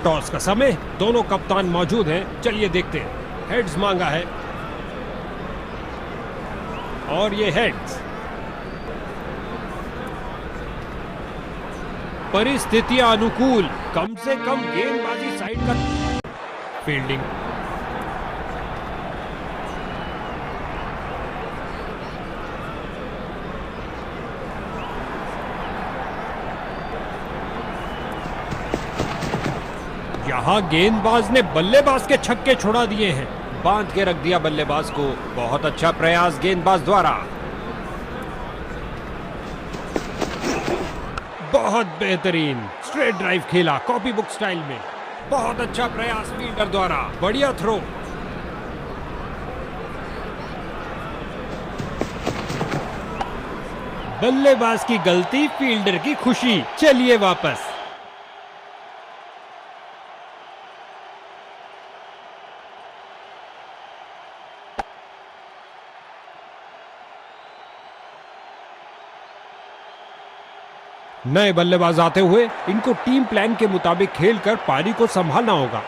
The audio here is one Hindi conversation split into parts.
टॉस का समय, दोनों कप्तान मौजूद हैं। चलिए देखते हैं। हेड्स मांगा है और ये हेड्स। परिस्थितियां अनुकूल, कम से कम गेंदबाजी साइड का। फील्डिंग, यहां गेंदबाज ने बल्लेबाज के छक्के छुड़ा दिए हैं। बांध के रख दिया बल्लेबाज को। बहुत अच्छा प्रयास गेंदबाज द्वारा। बहुत बेहतरीन स्ट्रेट ड्राइव खेला कॉपी बुक स्टाइल में। बहुत अच्छा प्रयास फील्डर द्वारा। बढ़िया थ्रो। बल्लेबाज की गलती, फील्डर की खुशी। चलिए वापस। नए बल्लेबाज आते हुए इनको टीम प्लान के मुताबिक खेलकर पारी को संभालना होगा।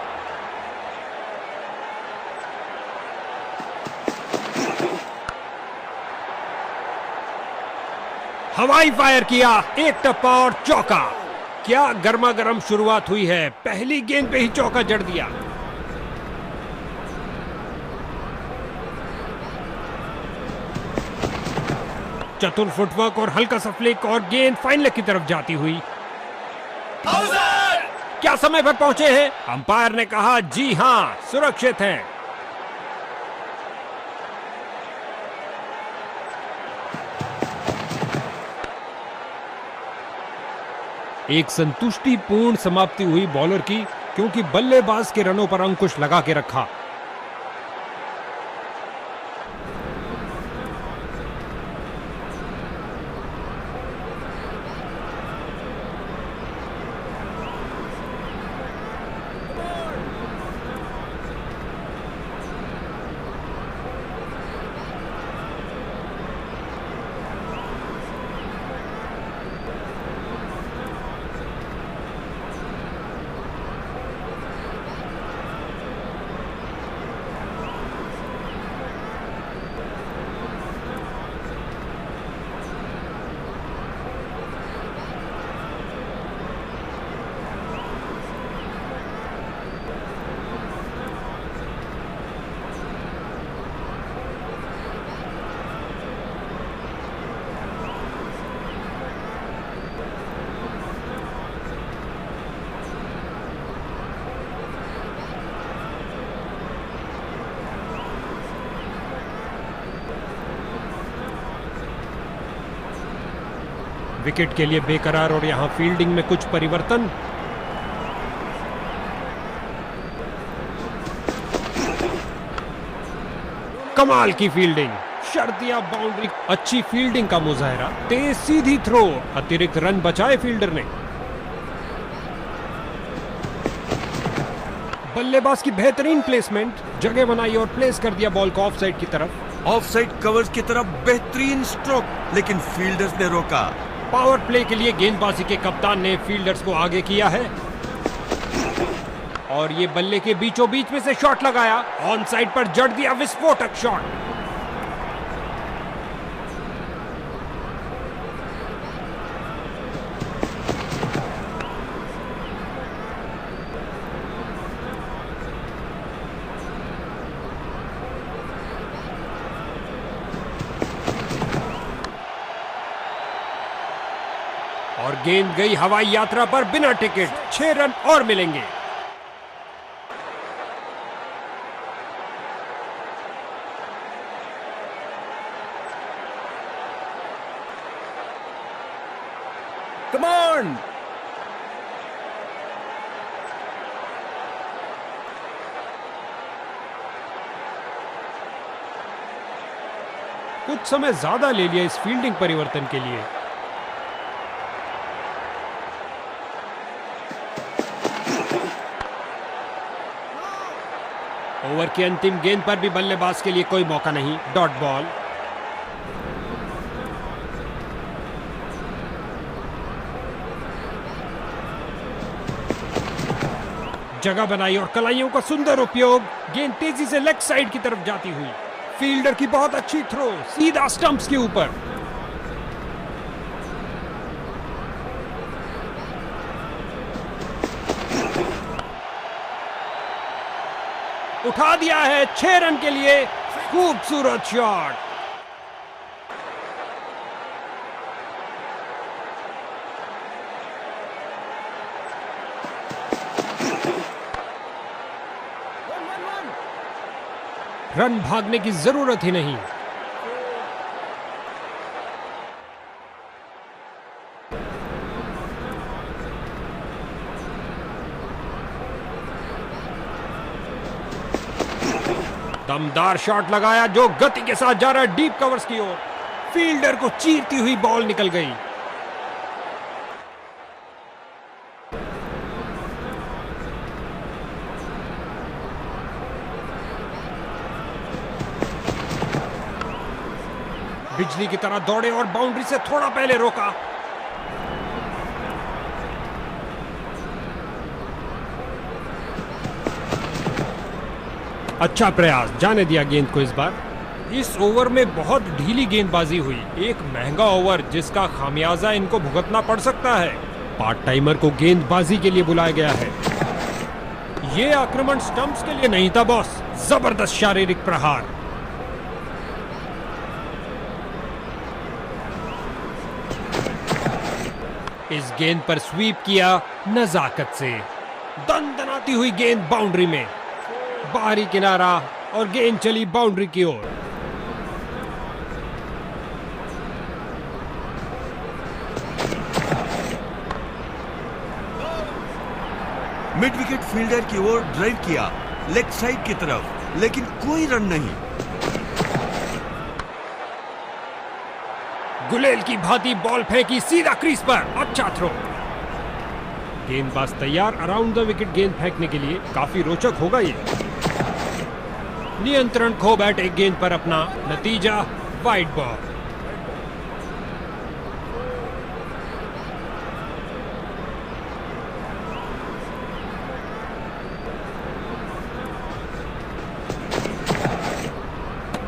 हवाई फायर किया, एक टप्पा और चौका। क्या गर्मा गर्म शुरुआत हुई है। पहली गेंद पे ही चौका जड़ दिया। चतुर फुटवर्क और हल्का सा फ्लिक और गेंद फाइन लेग की तरफ जाती हुई। क्या समय पर पहुंचे हैं? अंपायर ने कहा जी हां, सुरक्षित हैं। एक संतुष्टिपूर्ण समाप्ति हुई बॉलर की, क्योंकि बल्लेबाज के रनों पर अंकुश लगा के रखा। विकेट के लिए बेकरार और यहां फील्डिंग में कुछ परिवर्तन। कमाल की फील्डिंग, शर्तिया बाउंड्री। अच्छी फील्डिंग का मुजाहरा। तेज सीधी थ्रो, अतिरिक्त रन बचाए फील्डर ने। बल्लेबाज की बेहतरीन प्लेसमेंट, जगह बनाई और प्लेस कर दिया बॉल को ऑफ साइड की तरफ। ऑफ साइड कवर्स की तरफ बेहतरीन स्ट्रोक, लेकिन फील्डर्स ने रोका। पावर प्ले के लिए गेंदबाजी के कप्तान ने फील्डर्स को आगे किया है और ये बल्ले के बीचों बीच में से शॉट लगाया। ऑन साइड पर जड़ दिया विस्फोटक शॉट। और गेंद गई हवाई यात्रा पर बिना टिकट। 6 रन और मिलेंगे। Come on. कुछ समय ज्यादा ले लिया इस फील्डिंग परिवर्तन के लिए। ओवर की अंतिम गेंद पर भी बल्लेबाज के लिए कोई मौका नहीं। Dot ball. जगह बनाई और कलाइयों का सुंदर उपयोग। गेंद तेजी से लेग साइड की तरफ जाती हुई। फील्डर की बहुत अच्छी थ्रो, सीधा स्टंप्स के ऊपर। उठा दिया है 6 रन के लिए। खूबसूरत शॉट। रन भागने की जरूरत ही नहीं। दमदार शॉट लगाया जो गति के साथ जा रहा है डीप कवर्स की ओर। फील्डर को चीरती हुई बॉल निकल गई। बिजली की तरह दौड़े और बाउंड्री से थोड़ा पहले रोका। अच्छा प्रयास, जाने दिया गेंद को इस बार। इस ओवर में बहुत ढीली गेंदबाजी हुई। एक महंगा ओवर जिसका खामियाजा इनको भुगतना पड़ सकता है। पार्ट टाइमर को गेंदबाजी के लिए बुलाया गया है। यह आक्रमण स्टंप्स के लिए नहीं था बॉस। जबरदस्त शारीरिक प्रहार। इस गेंद पर स्वीप किया नजाकत से। दनदनाती हुई गेंद बाउंड्री में। बाहरी किनारा और गेंद चली बाउंड्री की ओर। मिड विकेट फील्डर की ओर ड्राइव किया, लेग साइड की तरफ, लेकिन कोई रन नहीं। गुलेल की भांति बॉल फेंकी सीधा क्रीज पर। अच्छा थ्रो। गेंदबाज तैयार अराउंड द विकेट गेंद फेंकने के लिए। काफी रोचक होगा ये। नियंत्रण खो बैठे गेंद पर अपना। नतीजा वाइड बॉल।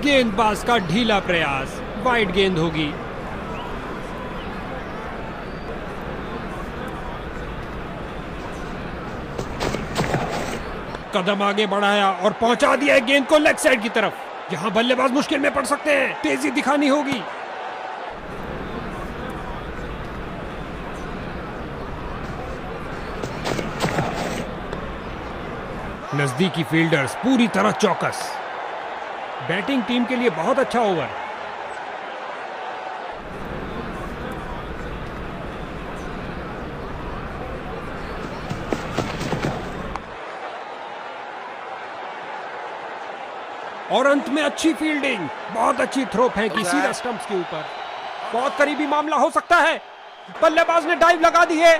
गेंदबाज का ढीला प्रयास। वाइड गेंद होगी। कदम आगे बढ़ाया और पहुंचा दिया है गेंद को लेग साइड की तरफ। यहां बल्लेबाज मुश्किल में पड़ सकते हैं। तेजी दिखानी होगी। नजदीकी फील्डर्स पूरी तरह चौकस। बैटिंग टीम के लिए बहुत अच्छा ओवर। और अंत में अच्छी फील्डिंग। बहुत अच्छी थ्रो फेंकी सीधा स्टंप्स के ऊपर। बहुत करीबी मामला हो सकता है। बल्लेबाज ने डाइव लगा दी है।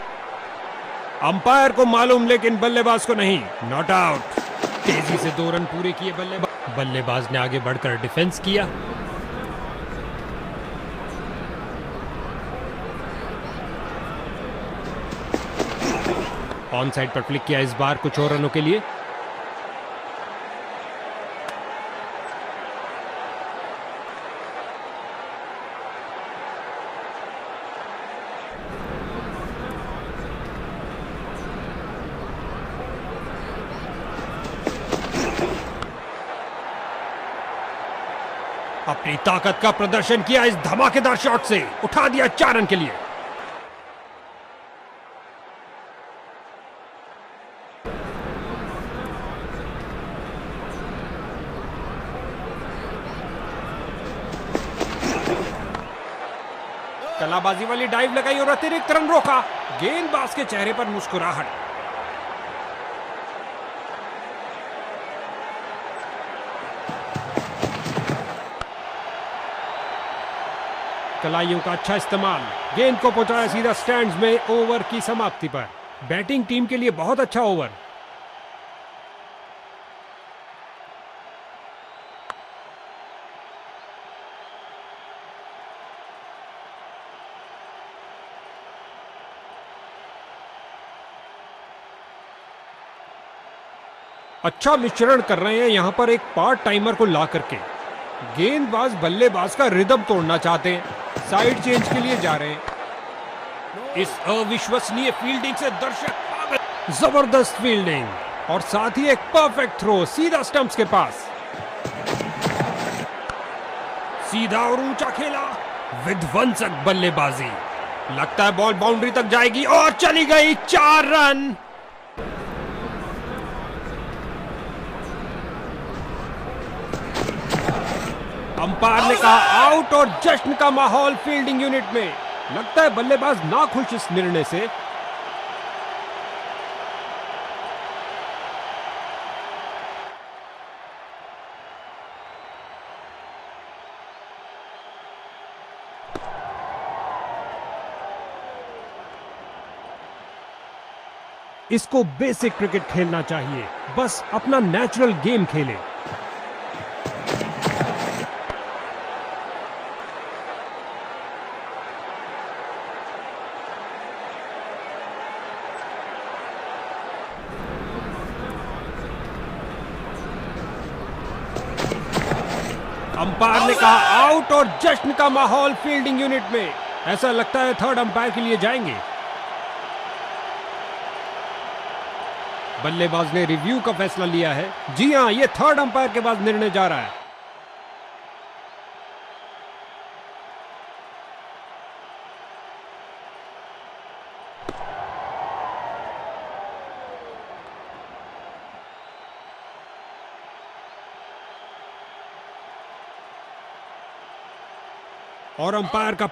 अंपायर को मालूम लेकिन बल्लेबाज को नहीं। Not out. तेजी से 2 रन पूरे किए बल्लेबाज ने आगे बढ़कर डिफेंस किया। ऑन साइड पर फ्लिक किया इस बार कुछ और रनों के लिए। अपनी ताकत का प्रदर्शन किया इस धमाकेदार शॉट से। उठा दिया 4 रन के लिए। कलाबाजी वाली डाइव लगाई और अतिरिक्त रन रोका। गेंदबाज के चेहरे पर मुस्कुराहट। कलाइयों का अच्छा इस्तेमाल। गेंद को पहुंचाया सीधा स्टैंड्स में। ओवर की समाप्ति पर। बैटिंग टीम के लिए बहुत अच्छा ओवर। अच्छा मिश्रण कर रहे हैं यहाँ पर एक पार्ट टाइमर को ला करके। गेंदबाज बल्लेबाज का रिदम तोड़ना चाहते हैं, साइड चेंज के लिए जा रहे हैं। इस अविश्वसनीय फील्डिंग से दर्शक पागल। जबरदस्त फील्डिंग और साथ ही एक परफेक्ट थ्रो सीधा स्टंप्स के पास। सीधा और ऊंचा खेला, विध्वंसक बल्लेबाजी। लगता है बॉल बाउंड्री तक जाएगी और चली गई। 4 रन। अंपायर ने कहा आउट और जश्न का माहौल फील्डिंग यूनिट में। लगता है बल्लेबाज नाखुश इस निर्णय से। इसको बेसिक क्रिकेट खेलना चाहिए, बस अपना नेचुरल गेम खेले। अंपायर ने कहा आउट और जश्न का माहौल फील्डिंग यूनिट में। ऐसा लगता है थर्ड अंपायर के लिए जाएंगे। बल्लेबाज ने रिव्यू का फैसला लिया है। जी हां, यह थर्ड अंपायर के बाद निर्णय जा रहा है। और अंपायर का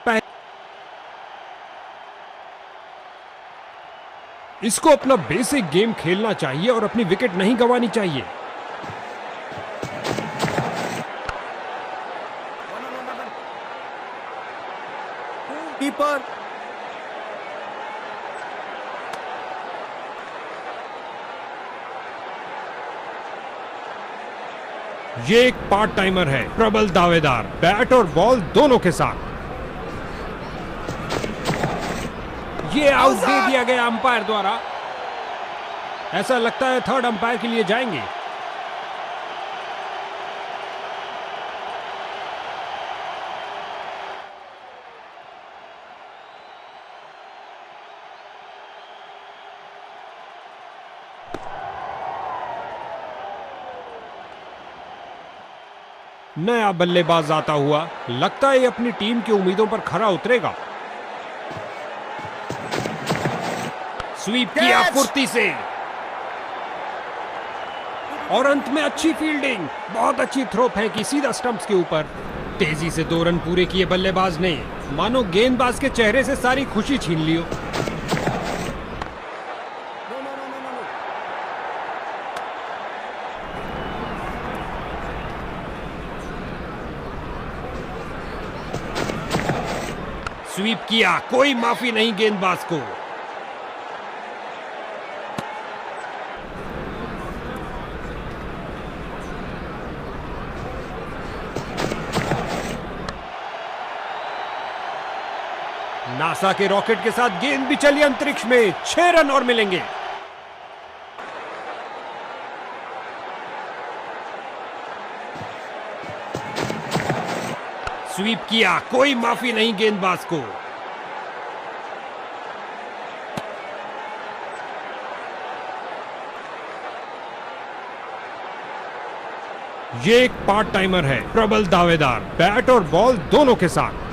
इसको अपना बेसिक गेम खेलना चाहिए और अपनी विकेट नहीं गंवानी चाहिए। कीपर ये एक पार्ट टाइमर है, प्रबल दावेदार, बैट और बॉल दोनों के साथ। ये आउट दे दिया गया अंपायर द्वारा। ऐसा लगता है थर्ड अंपायर के लिए जाएंगे। नया बल्लेबाज आता हुआ, लगता है ये अपनी टीम की उम्मीदों पर खरा उतरेगा। स्वीप किया फुर्ती से और अंत में अच्छी फील्डिंग, बहुत अच्छी थ्रो फेंकी सीधा स्टंप्स के ऊपर। तेजी से 2 रन पूरे किए बल्लेबाज ने, मानो गेंदबाज के चेहरे से सारी खुशी छीन ली हो। स्वीप किया, कोई माफी नहीं गेंदबाज को। नासा के रॉकेट के साथ गेंद भी चली अंतरिक्ष में। 6 रन और मिलेंगे। स्वीप किया, कोई माफी नहीं गेंदबाज को। ये एक पार्ट टाइमर है, प्रबल दावेदार, बैट और बॉल दोनों के साथ।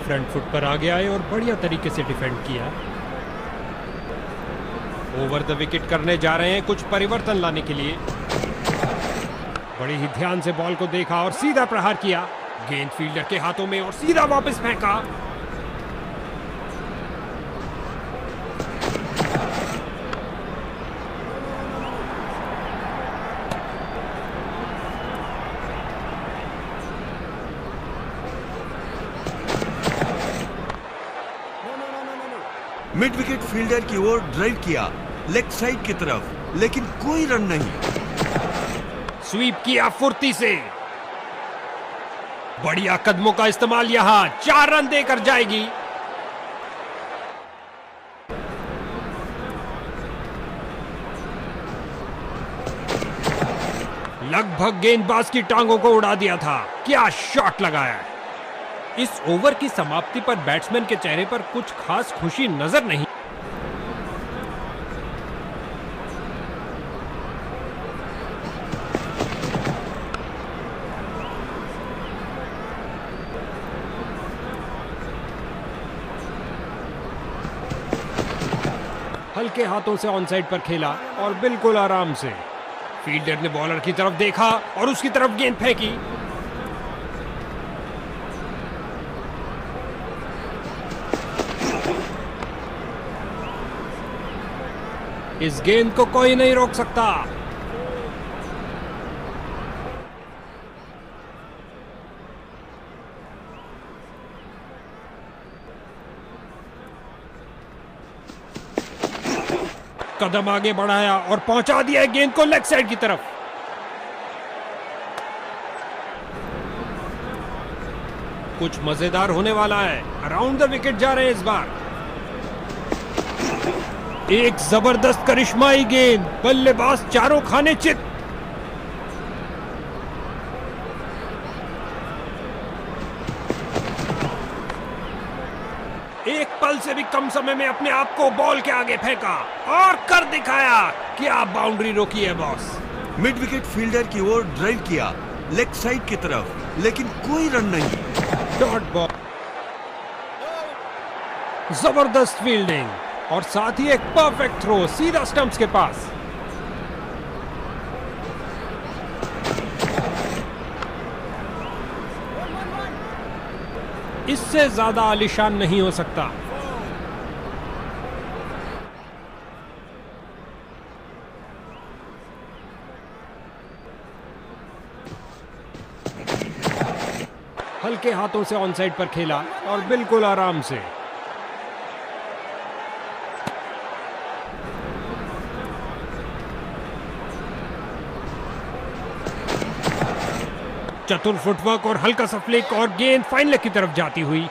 फ्रंट फुट पर आगे आए और बढ़िया तरीके से डिफेंड किया। ओवर द विकेट करने जा रहे हैं कुछ परिवर्तन लाने के लिए। बड़े ही ध्यान से बॉल को देखा और सीधा प्रहार किया। गेंद फील्डर के हाथों में और सीधा वापस फेंका। मिड विकेट फील्डर की ओर ड्राइव किया, लेग साइड की तरफ, लेकिन कोई रन नहीं। स्वीप किया फुर्ती से, बढ़िया कदमों का इस्तेमाल, यहां 4 रन देकर जाएगी। लगभग गेंदबाज की टांगों को उड़ा दिया था। क्या शॉट लगाया। इस ओवर की समाप्ति पर बैट्समैन के चेहरे पर कुछ खास खुशी नजर नहीं। हल्के हाथों से ऑन साइड पर खेला और बिल्कुल आराम से। फील्डर ने बॉलर की तरफ देखा और उसकी तरफ गेंद फेंकी। इस गेंद को कोई नहीं रोक सकता। कदम आगे बढ़ाया और पहुंचा दिया गेंद को लेग साइड की तरफ। कुछ मजेदार होने वाला है। अराउंड द विकेट जा रहे हैं इस बार। एक जबरदस्त करिश्माई गेंद। बल्लेबाज चारों खाने चित। एक पल से भी कम समय में अपने आप को बॉल के आगे फेंका और कर दिखाया। क्या बाउंड्री रोकी है बॉस। मिड विकेट फील्डर की ओर ड्राइव किया, लेग साइड की तरफ, लेकिन कोई रन नहीं। Dot ball. जबरदस्त फील्डिंग और साथ ही एक परफेक्ट थ्रो सीधा स्टंप्स के पास। इससे ज्यादा आलीशान नहीं हो सकता। हल्के हाथों से ऑन साइड पर खेला और बिल्कुल आराम से। चतुर फुटवर्क और हल्का सा फ्लिक और गेंद फाइन लेग की तरफ जाती हुई।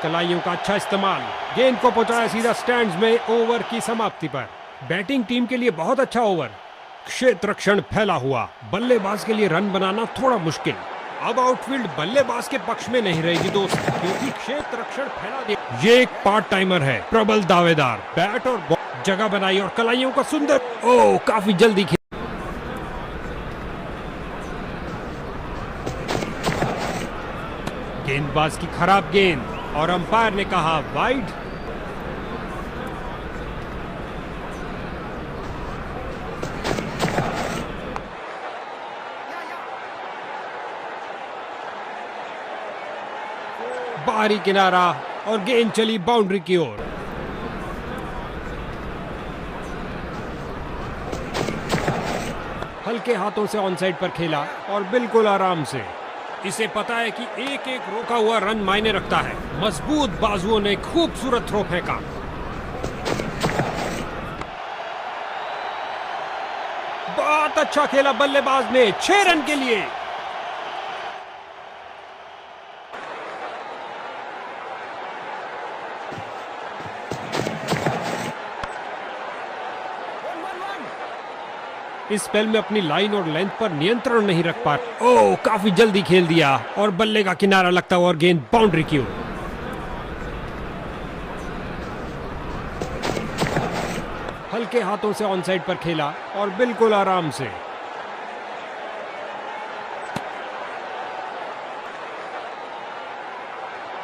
कलाइयों का अच्छा इस्तेमाल। गेंद को पहुंचाया सीधा स्टैंड्स में। ओवर की समाप्ति पर। बैटिंग टीम के लिए बहुत अच्छा ओवर। क्षेत्र रक्षण फैला हुआ। बल्लेबाज के लिए रन बनाना थोड़ा मुश्किल। अब आउटफील्ड बल्लेबाज के पक्ष में नहीं रहेगी दोस्त, क्योंकि क्षेत्र रक्षण फैला दिया। ये एक पार्ट टाइमर है। प्रबल दावेदार। बैट और बॉल जगह बनाई और कलाइयों का सुंदर। ओह, काफी जल्दी खेल। गेंदबाज की खराब गेंद और अंपायर ने कहा वाइड। बाहरी किनारा और गेंद चली बाउंड्री की ओर। हल्के हाथों से ऑन साइड पर खेला और बिल्कुल आराम से। इसे पता है कि एक एक रोका हुआ रन मायने रखता है। मजबूत बाजुओं ने खूबसूरत थ्रो फेंका। बहुत अच्छा खेला बल्लेबाज ने 6 रन के लिए। इस स्पेल में अपनी लाइन और लेंथ पर नियंत्रण नहीं रख पा। ओह, काफी जल्दी खेल दिया और बल्ले का किनारा लगता हुआ और गेंद बाउंड्री की ओर। हल्के हाथों से ऑन साइड पर खेला और बिल्कुल आराम से।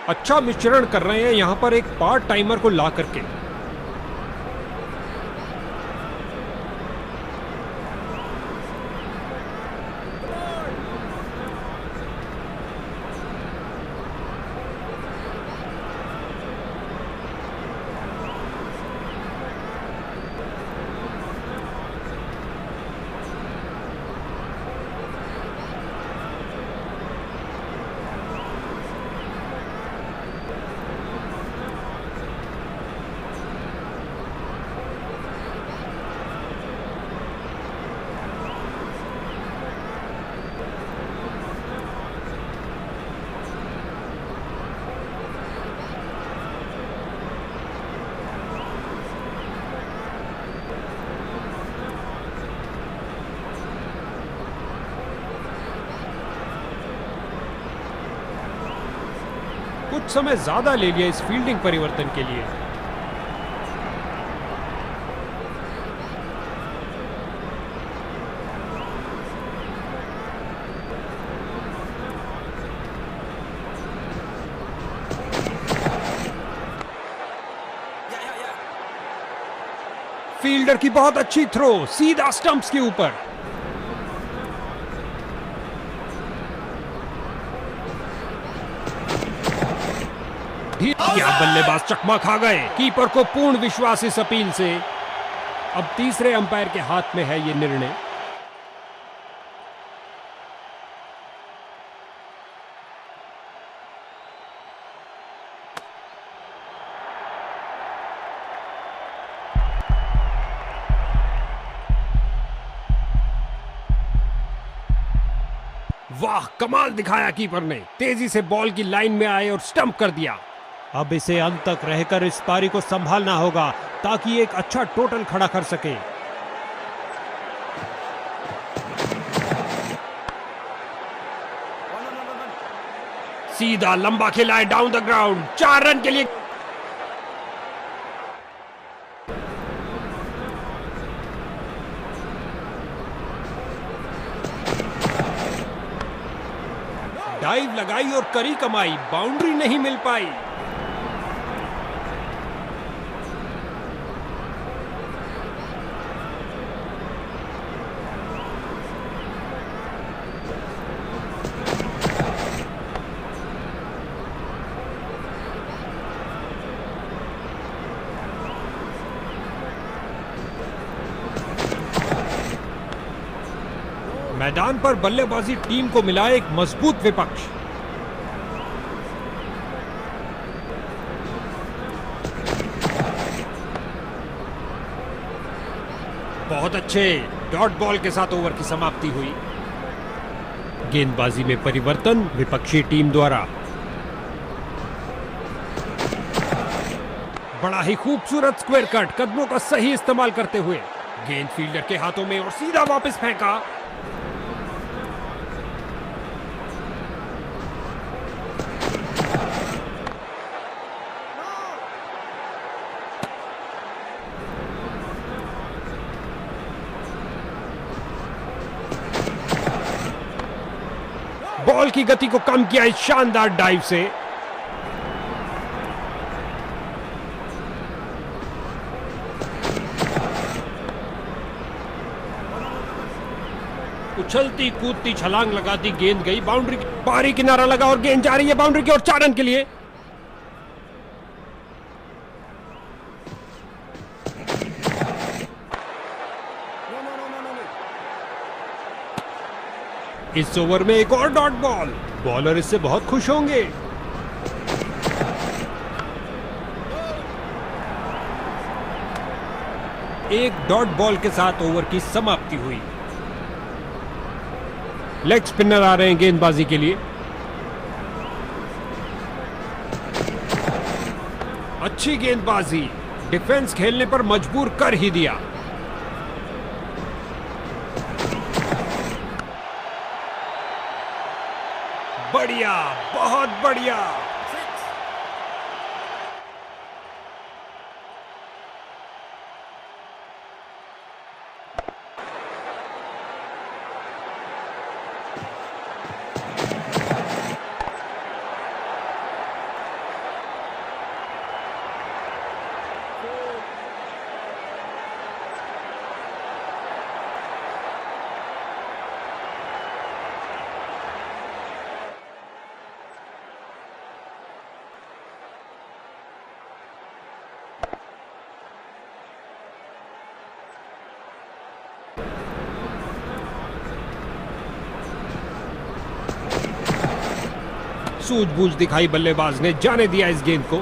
अच्छा मिश्रण कर रहे हैं यहां पर एक पार्ट टाइमर को ला करके। कुछ समय ज्यादा ले लिया इस फील्डिंग परिवर्तन के लिए। फील्डर की बहुत अच्छी थ्रो, सीधा स्टंप्स के ऊपर। क्या बल्लेबाज चकमा खा गए। कीपर को पूर्ण विश्वास इस अपील से। अब तीसरे अंपायर के हाथ में है ये निर्णय। वाह, कमाल दिखाया कीपर ने। तेजी से बॉल की लाइन में आए और स्टंप कर दिया। अब इसे अंत तक रहकर इस पारी को संभालना होगा ताकि एक अच्छा टोटल खड़ा कर सके। सीधा लंबा खेला है डाउन द ग्राउंड, 4 रन के लिए। डाइव लगाई और करी कमाई, बाउंड्री नहीं मिल पाई। मैदान पर बल्लेबाजी टीम को मिला एक मजबूत विपक्ष। बहुत अच्छे डॉट बॉल के साथ ओवर की समाप्ति हुई। गेंदबाजी में परिवर्तन विपक्षी टीम द्वारा। बड़ा ही खूबसूरत स्क्वायर कट, कदमों का सही इस्तेमाल करते हुए गेंद फील्डर के हाथों में और सीधा वापस फेंका। बॉल की गति को कम किया इस शानदार डाइव से। उछलती कूदती छलांग लगाती गेंद गई बाउंड्री। बाहरी किनारा लगा और गेंद जा रही है बाउंड्री की ओर, 4 रन के लिए। इस ओवर में एक और डॉट बॉल। बॉलर इससे बहुत खुश होंगे। एक डॉट बॉल के साथ ओवर की समाप्ति हुई। लेग स्पिनर आ रहे हैं गेंदबाजी के लिए। अच्छी गेंदबाजी, डिफेंस खेलने पर मजबूर कर ही दिया। बढ़िया, बहुत बढ़िया। सूझबूझ दिखाई बल्लेबाज ने, जाने दिया इस गेंद को।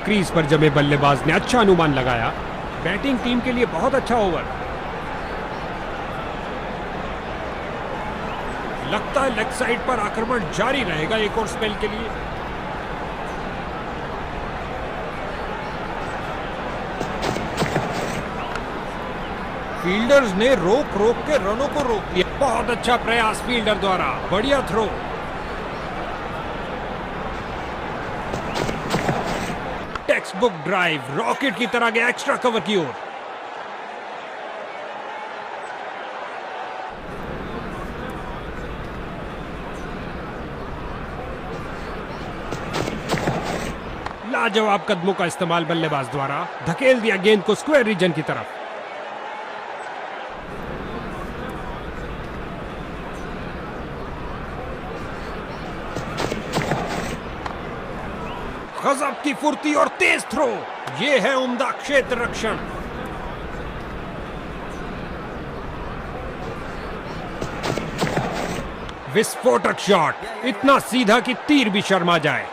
क्रीज पर जमे बल्लेबाज ने अच्छा अनुमान लगाया। बैटिंग टीम के लिए बहुत अच्छा ओवर। लगता है लेग साइड पर आक्रमण जारी रहेगा एक और स्पेल के लिए। फील्डर्स ने रोक रोक के रनों को रोक दिया। बहुत अच्छा प्रयास फील्डर द्वारा, बढ़िया throw. Textbook drive, rocket की तरह गया एक्स्ट्रा कवर की ओर। लाजवाब कदमों का इस्तेमाल बल्लेबाज द्वारा, धकेल दिया गेंद को स्क्वायर रीजन की तरफ। गजब की फुर्ती और तेज थ्रो, ये है उम्दा क्षेत्र रक्षण। विस्फोटक शॉट, इतना सीधा कि तीर भी शर्मा जाए।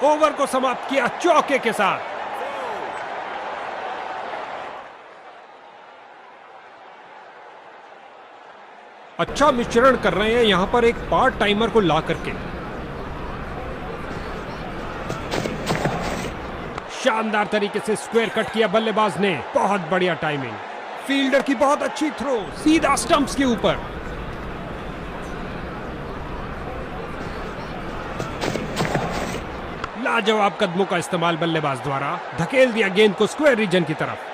ओवर को समाप्त किया चौके के साथ। अच्छा मिश्रण कर रहे हैं यहां पर एक पार्ट टाइमर को ला करके। शानदार तरीके से स्क्वायर कट किया बल्लेबाज ने, बहुत बढ़िया टाइमिंग। फील्डर की बहुत अच्छी थ्रो, सीधा स्टंप्स के ऊपर। लाजवाब कदमों का इस्तेमाल बल्लेबाज द्वारा, धकेल दिया गेंद को स्क्वायर रीजन की तरफ।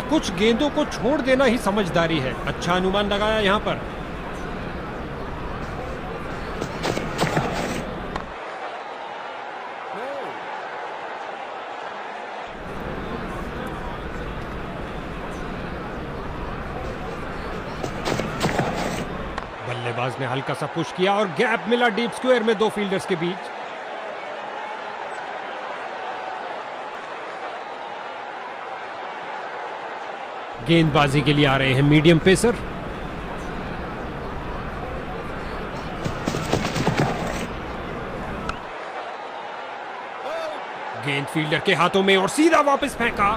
कुछ गेंदों को छोड़ देना ही समझदारी है। अच्छा अनुमान लगाया यहां पर। बल्लेबाज ने हल्का सा पुश किया और गैप मिला डीप स्क्वायर में दो फील्डर्स के बीच। गेंदबाजी के लिए आ रहे हैं मीडियम पेसर। गेंद फील्डर के हाथों में और सीधा वापस फेंका।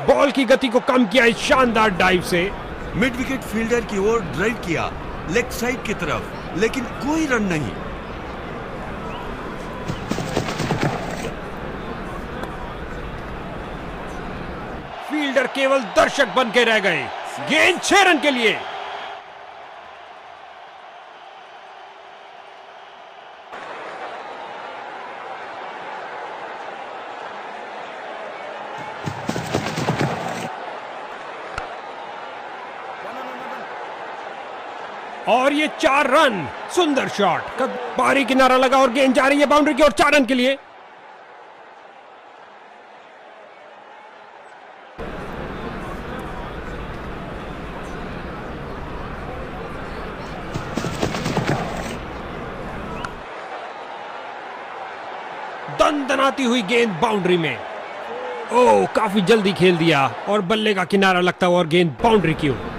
बॉल की गति को कम किया इस शानदार डाइव से। मिड विकेट फील्डर की ओर ड्राइव किया, लेग साइड की तरफ, लेकिन कोई रन नहीं। फील्डर केवल दर्शक बन के रह गए। गेंद 6 रन के लिए। और ये 4 रन। सुंदर शॉट, बाहरी किनारा लगा और गेंद जा रही है बाउंड्री की ओर 4 रन के लिए। दनदनाती हुई गेंद बाउंड्री में। ओह, काफी जल्दी खेल दिया और बल्ले का किनारा लगता हुआ और गेंद बाउंड्री की ओर।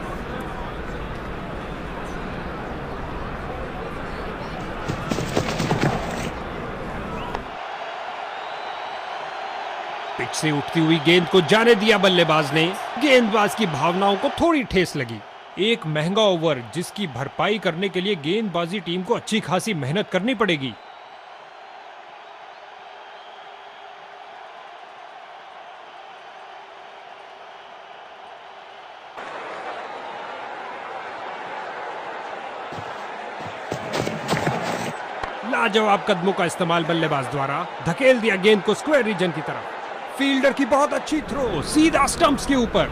पिच से उठती हुई गेंद को जाने दिया बल्लेबाज ने। गेंदबाज की भावनाओं को थोड़ी ठेस लगी। एक महंगा ओवर जिसकी भरपाई करने के लिए गेंदबाजी टीम को अच्छी खासी मेहनत करनी पड़ेगी। लाजवाब कदमों का इस्तेमाल बल्लेबाज द्वारा, धकेल दिया गेंद को स्क्वायर रीजन की तरफ। फील्डर की बहुत अच्छी थ्रो, सीधा स्टंप्स के ऊपर।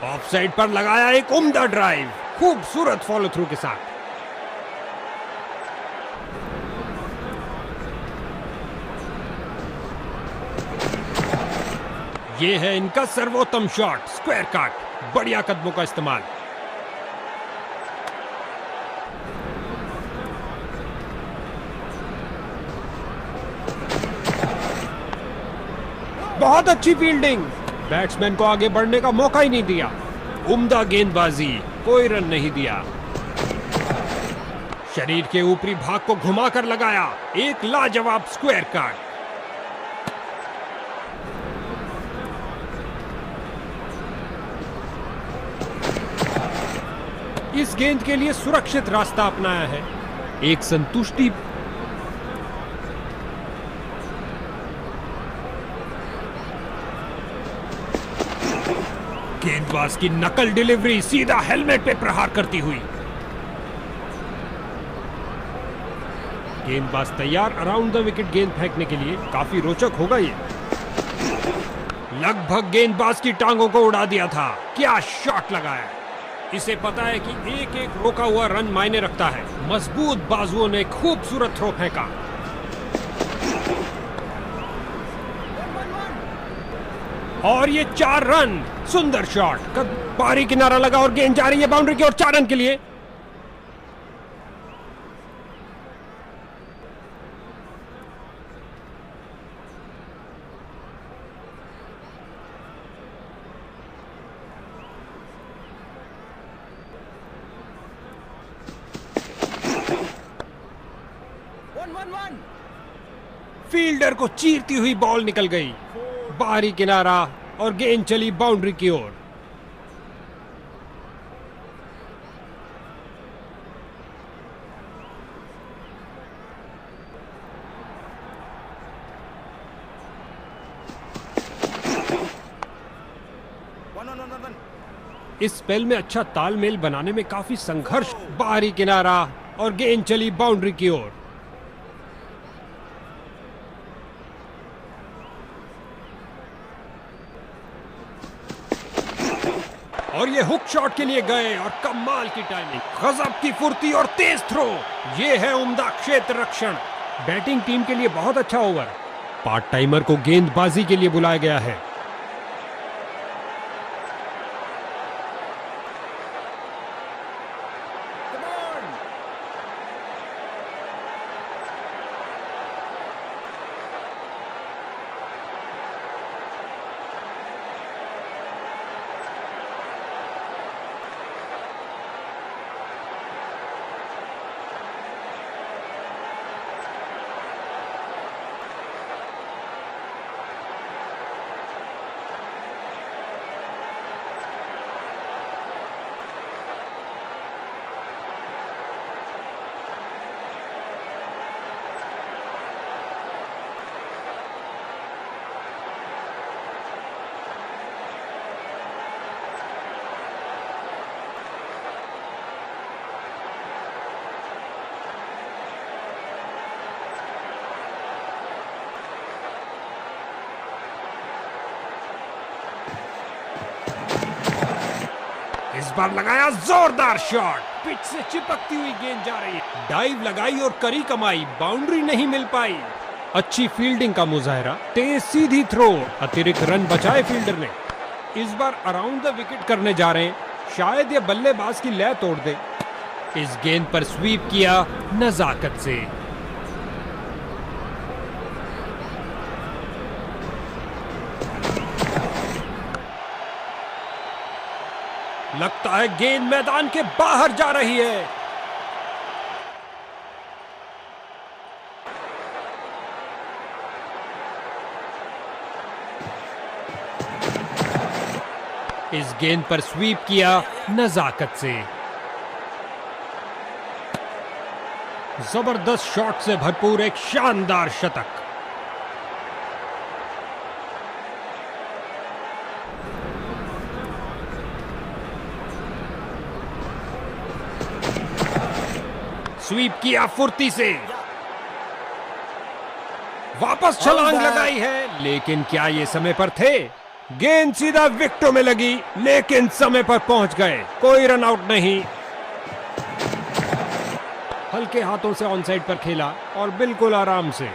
ऑफ साइड पर लगाया एक उम्दा ड्राइव, खूबसूरत फॉलो थ्रू के साथ। ये है इनका सर्वोत्तम शॉट, स्क्वायर कट। बढ़िया कदमों का इस्तेमाल। बहुत अच्छी फील्डिंग। बैट्समैन को आगे बढ़ने का मौका ही नहीं दिया। उम्दा गेंदबाजी, कोई रन नहीं दिया। शरीर के ऊपरी भाग को घुमाकर लगाया, एक लाजवाब स्क्वायर कट। इस गेंद के लिए सुरक्षित रास्ता अपनाया है, एक संतुष्टि। गेंदबाज की नकल डिलीवरी सीधा हेलमेट पे प्रहार करती हुई। गेंदबाज तैयार अराउंड द विकेट गेंद फेंकने के लिए। काफी रोचक होगा ये। लगभग गेंदबाज की टांगों को उड़ा दिया था। क्या शॉट लगाया। इसे पता है कि एक एक रोका हुआ रन मायने रखता है। मजबूत बाजुओं ने खूबसूरत थ्रो फेंका। और ये 4 रन। सुंदर शॉट। बाहरी किनारा लगा और गेंद जा रही है बाउंड्री की ओर 4 रन के लिए। फील्डर को चीरती हुई बॉल निकल गई। बाहरी किनारा और गेंद चली बाउंड्री की ओर। इस स्पेल में अच्छा तालमेल बनाने में काफी संघर्ष। बाहरी किनारा और गेंद चली बाउंड्री की ओर। और ये हुक शॉट के लिए गए और कमाल की टाइमिंग, गजब की फुर्ती और तेज थ्रो। ये है उम्दा क्षेत्र रक्षण। बैटिंग टीम के लिए बहुत अच्छा ओवर। पार्ट टाइमर को गेंदबाजी के लिए बुलाया गया है। इस बार लगाया जोरदार शॉट। पिच से चिपकती हुई गेंद जा रही है। डाइव लगाई और करी कमाई। बाउंड्री नहीं मिल पाई। अच्छी फील्डिंग का मुजाहरा। तेज सीधी थ्रो। अतिरिक्त रन बचाए फील्डर ने। इस बार अराउंड द विकेट करने जा रहे हैं। शायद ये बल्लेबाज की लय तोड़ दे। इस गेंद पर स्वीप किया नजाकत से। लगता है गेंद मैदान के बाहर जा रही है। इस गेंद पर स्वीप किया नजाकत से। जबरदस्त शॉट से भरपूर एक शानदार शतक। स्वीप किया फुर्ती से। वापस छलांग लगाई है, लेकिन क्या ये समय पर थे? गेंद सीधा विकेटों में लगी, लेकिन समय पर पहुंच गए। कोई रन आउट नहीं। हल्के हाथों से ऑन साइड पर खेला और बिल्कुल आराम से।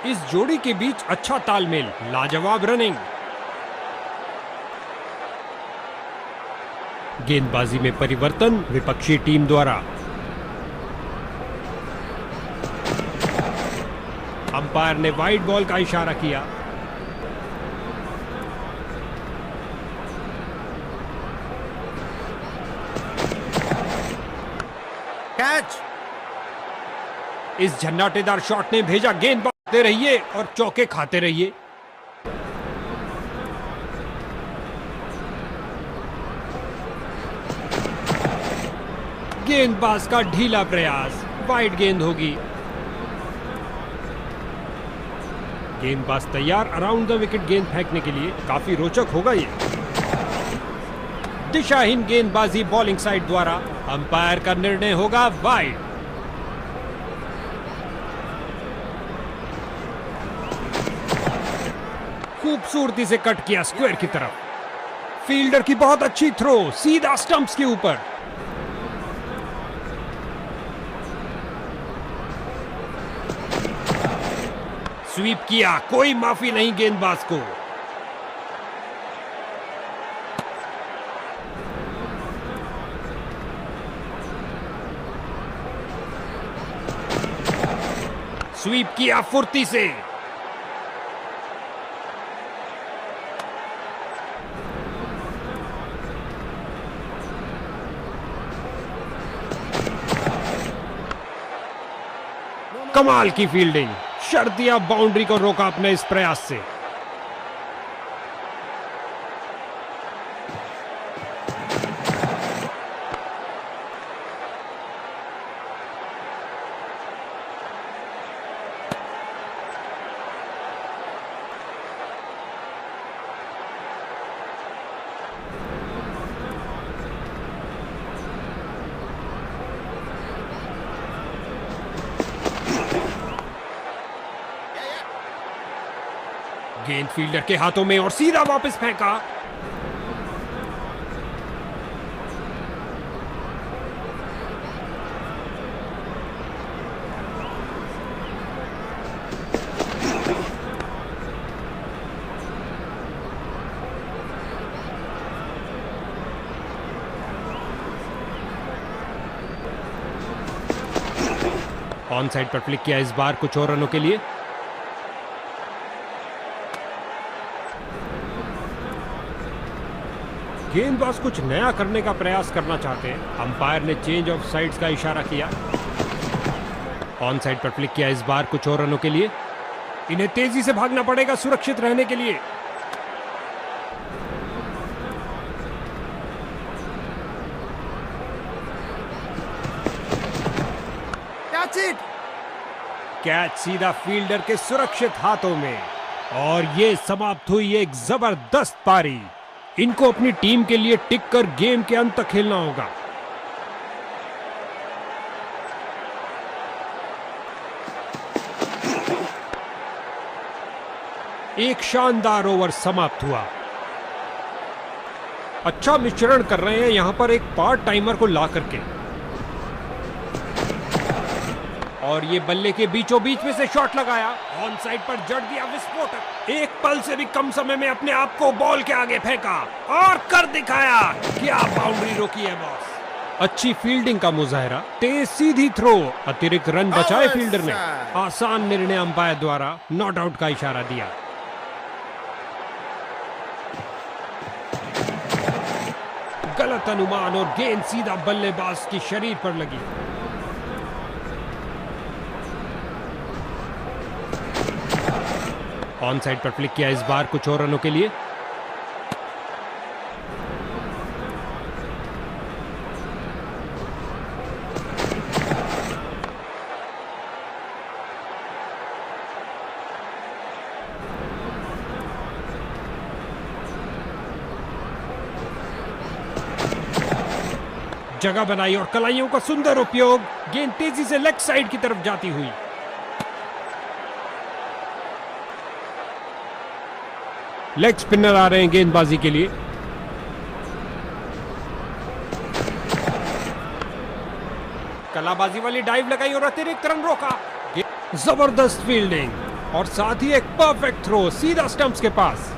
इस जोड़ी के बीच अच्छा तालमेल। लाजवाब रनिंग। गेंदबाजी में परिवर्तन विपक्षी टीम द्वारा। अंपायर ने वाइड बॉल का इशारा किया। कैच। इस झन्नाटेदार शॉट ने भेजा, गेंदबाज दे रहिए और चौके खाते रहिए। गेंदबाज का ढीला प्रयास, वाइड गेंद होगी। गेंदबाज तैयार अराउंड द विकेट गेंद फेंकने के लिए। काफी रोचक होगा ये। दिशाहीन गेंदबाजी बॉलिंग साइड द्वारा। अंपायर का निर्णय होगा वाइड। खूबसूरती से कट किया स्क्वायर की तरफ। फील्डर की बहुत अच्छी थ्रो, सीधा स्टंप्स के ऊपर। स्वीप किया, कोई माफी नहीं गेंदबाज को। स्वीप किया फुर्ती से। कमाल की फील्डिंग, शर्तिया बाउंड्री को रोका अपने इस प्रयास से। गेंद फील्डर के हाथों में और सीधा वापस फेंका। ऑन साइड पर फ्लिक किया इस बार कुछ और रनों के लिए। गेंदबाज कुछ नया करने का प्रयास करना चाहते हैं। अंपायर ने चेंज ऑफ साइड्स का इशारा किया। ऑन साइड पर फ्लिक किया इस बार कुछ और रनों के लिए। इन्हें तेजी से भागना पड़ेगा सुरक्षित रहने के लिए। कैच सीधा फील्डर के सुरक्षित हाथों में। और ये समाप्त हुई एक जबरदस्त पारी। इनको अपनी टीम के लिए टिक कर गेम के अंत तक खेलना होगा। एक शानदार ओवर समाप्त हुआ। अच्छा मिश्रण कर रहे हैं यहां पर एक पार्ट टाइमर को ला करके। और ये बल्ले के बीचों बीच में से शॉट लगाया। ऑन साइड पर जड़ दिया विस्फोटक। एक पल से भी कम समय में अपने आप को बॉल के आगे फेंका और कर दिखाया। क्या बाउंड्री रोकी है बॉस। अच्छी फील्डिंग का मुजाहरा, तेज सीधी थ्रो, अतिरिक्त रन बचाए फील्डर ने। आसान निर्णय अंपायर द्वारा नॉट आउट का इशारा दिया। गलत अनुमान और गेंद सीधा बल्लेबाज की शरीर पर लगी। ऑन साइड पर फ्लिक किया इस बार कुछ और रनों के लिए। जगह बनाई और कलाइयों का सुंदर उपयोग। गेंद तेजी से लेग साइड की तरफ जाती हुई। लेग स्पिनर आ रहे हैं गेंदबाजी के लिए। कलाबाजी वाली डाइव लगाई और अतिरिक्त रन रोका। जबरदस्त फील्डिंग और साथ ही एक परफेक्ट थ्रो सीधा स्टंप्स के पास।